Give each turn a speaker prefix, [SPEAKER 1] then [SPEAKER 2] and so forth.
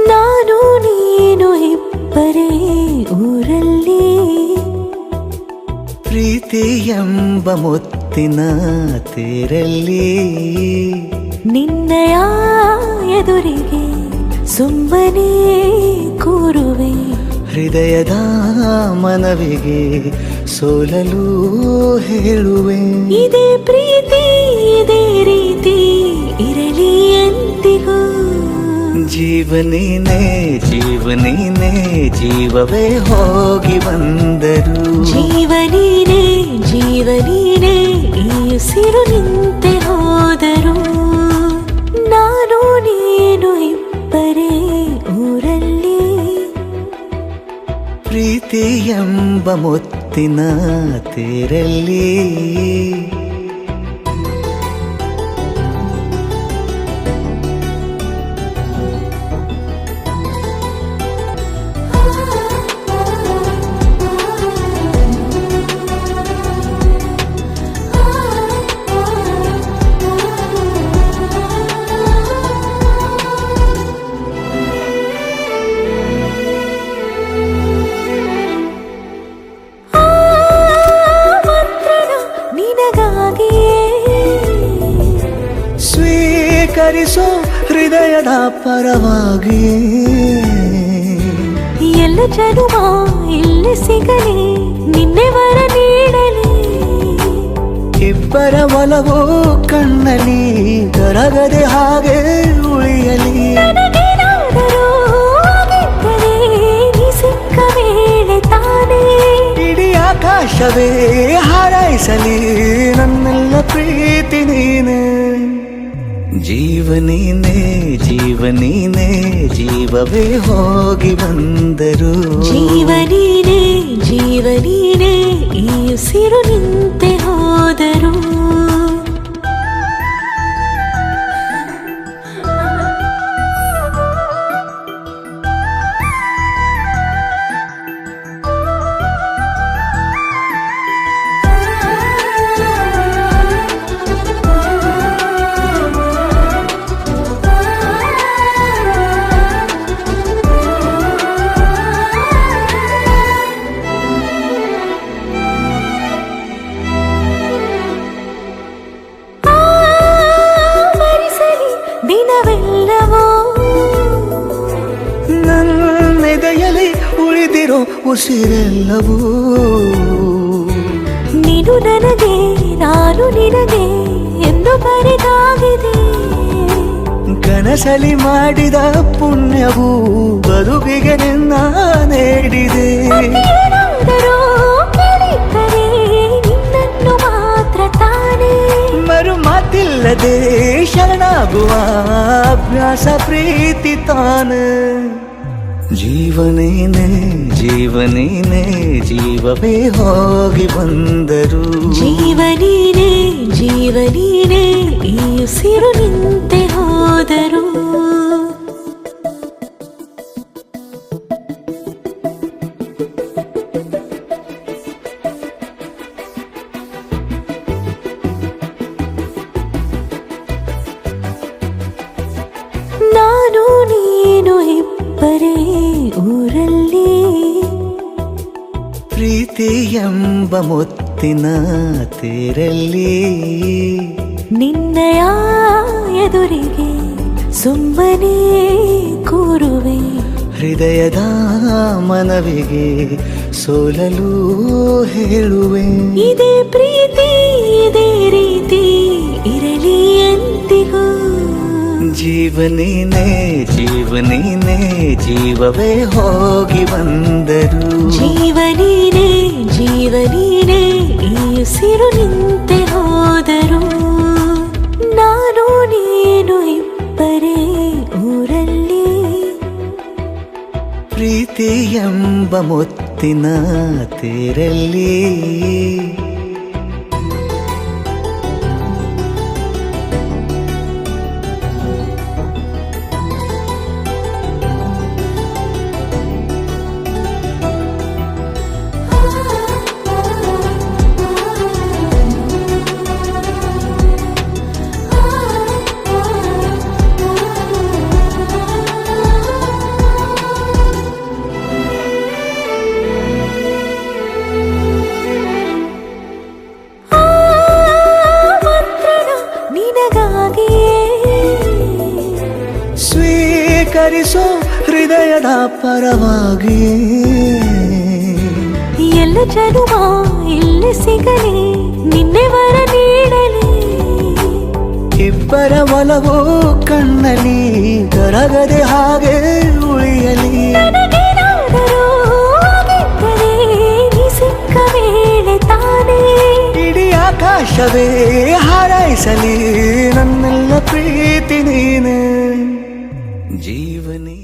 [SPEAKER 1] ನಾನು ನೀನು ಇಬ್ಬರೇ ಊರಲ್ಲಿ,
[SPEAKER 2] ಪ್ರೀತಿ ಎಂಬ ಮುತ್ತಿನ ತೇರಲ್ಲಿ,
[SPEAKER 1] ನಿನ್ನಯ ಎದುರಿಗೆ ಸುಮ್ಮನೆ ಕೂರುವೆ,
[SPEAKER 2] ಹೃದಯದ ಮನವಿಗೆ ಸೋಲಲು ಹೇಳುವೆ.
[SPEAKER 1] ಇದೇ ಪ್ರೀತಿ ಇದೇ ರೀತಿ ಇರಲಿ ಎಂದಿಗೂ.
[SPEAKER 2] ಜೀವನೇನೆ ಜೀವನೇನೆ ಜೀವವೇ ಹೋಗಿ ಬಂದರು,
[SPEAKER 1] ಜೀವನೀನೇ ಜೀವನೀನೇ ಈ ಉಸಿರು ನಿಂತೆ ಹೋದರು. ನಾನು ನೀನು ಇಬ್ಬರೇ ಊರಲ್ಲಿ,
[SPEAKER 2] ಪ್ರೀತಿ ಎಂಬ ಮುತ್ತಿನ ತೇರಲ್ಲಿ. ಸ್ವೀಕರಿಸೋ ಹೃದಯದ ಪರವಾಗಿ,
[SPEAKER 1] ಎಲ್ಲ ಜನುಮ ಇಲ್ಲಿ ಸಿಗಲಿ ನಿನ್ನೆ ವರ ನೀಡಲಿ.
[SPEAKER 2] ಇಬ್ಬರ ಒಲವು ಕಣ್ಣಲ್ಲಿ ಕರಗದೆ ಹಾಗೆ ಉಳಿಯಲಿ.
[SPEAKER 1] ನನಗೇನಾದರೂ ಆಗಿದ್ದರೆ ನೀ ಸಿಕ್ಕ ವೇಳೆ ತಾನೇ
[SPEAKER 2] ಇಡೀ ಆಕಾಶವೇ ಹಾರೈಸಲಿ ನನ್ನೆಲ್ಲ ಪ್ರೀತಿ ನೀನೆ. ಜೀವನೀನೇ ಜೀವನೀನೇ ಜೀವವೇ ಹೋಗಿ ಬಂದರು,
[SPEAKER 1] ಜೀವನೀನೇ ಜೀವನೀನೇ ಈ ಉಸಿರು ನಿಂತೆ ಹೋದರು. ದಿನವೆಲ್ಲವೋ
[SPEAKER 2] ನನ್ನೆದೆಯಲ್ಲಿ ಉಳಿದಿರೋ ಉಸಿರೆಲ್ಲವೂ,
[SPEAKER 1] ನೀನು ನನಗೆ ನಾನು ನಿನಗೆ ಎಂದು ಬರೆದಾಗಿದೆ.
[SPEAKER 2] ಕನಸಲಿ ಮಾಡಿದ ಪುಣ್ಯವು ಬದುಕಿಗೆ ನಿನ್ನ ನೀಡಿದೆ.
[SPEAKER 1] ಏನಾದರೂ ಕೇಳಿದ್ದರೆ ನಿನ್ನನ್ನು ಮಾತ್ರ ತಾನೇ,
[SPEAKER 2] ಮರು ಮಾತಿಲ್ಲದೆ ಶರಣಾಗುವ ಅಭ್ಯಾಸ ಪ್ರೀತಿ ತಾನೆ. ಜೀವನೇನೆ ಜೀವನೇನೆ ಜೀವವೇ ಹೋಗಿ ಬಂದರು,
[SPEAKER 1] ಜೀವನೀನೇ ಜೀವನೀನೇ ಈ ಉಸಿರು ನಿಂತೆ ಹೋದರು. ನಾನು ನೀನು ಇಬ್ಬರೇ ಊರಲ್ಲಿ,
[SPEAKER 2] ಪ್ರೀತಿ ಎಂಬ ಮುತ್ತಿನ ತೇರಲ್ಲಿ,
[SPEAKER 1] ನಿನ್ನಯ ಎದುರಿಗೆ ಸುಮ್ಮನೆ ಕೂರುವೆ,
[SPEAKER 2] ಹೃದಯದ ಮನವಿಗೆ ಸೋಲಲು ಹೇಳುವೆ.
[SPEAKER 1] ಇದೇ ಪ್ರೀತಿ ಇದೇ ರೀತಿ ಇರಲಿ ಎಂದಿಗೂ.
[SPEAKER 2] ಜೀವನೇನೆ ಜೀವನೇನೆ ಜೀವವೇ ಹೋಗಿ ಬಂದರು,
[SPEAKER 1] ಜೀವನೀನೇ ಜೀವನೀನೇ ಈ ಉಸಿರು ನಿಂತೆ ಹೋದರು. ನಾನು ನೀನು ಇಬ್ಬರೇ ಊರಲ್ಲಿ,
[SPEAKER 2] ಪ್ರೀತಿ ಎಂಬ ಮುತ್ತಿನ ತೇರಲ್ಲಿ. ಸ್ವೀಕರಿಸೋ ಹೃದಯದ ಪರವಾಗಿ.
[SPEAKER 1] ಎಲ್ಲ ಜನುಮ ಇಲ್ಲಿ ಸಿಗಲಿ, ನಿನ್ನೆ ವರ ನೀಡಲಿ.
[SPEAKER 2] ಇಬ್ಬರ ಒಲವು ಕಣ್ಣಲ್ಲಿ ಕರಗದೆ ಹಾಗೆ ಉಳಿಯಲಿ.
[SPEAKER 1] ನನಗೇನಾದರೂ ಆಗಿದ್ದರೆ ನೀ ಸಿಕ್ಕ ವೇಳೆ ತಾನೇ
[SPEAKER 2] ಇಡೀ ಆಕಾಶವೇ ಹಾರೈಸಲಿ, ನನ್ನೆಲ್ಲ ಪ್ರೀತಿ ನೀನೆ ಜೀವನೇ.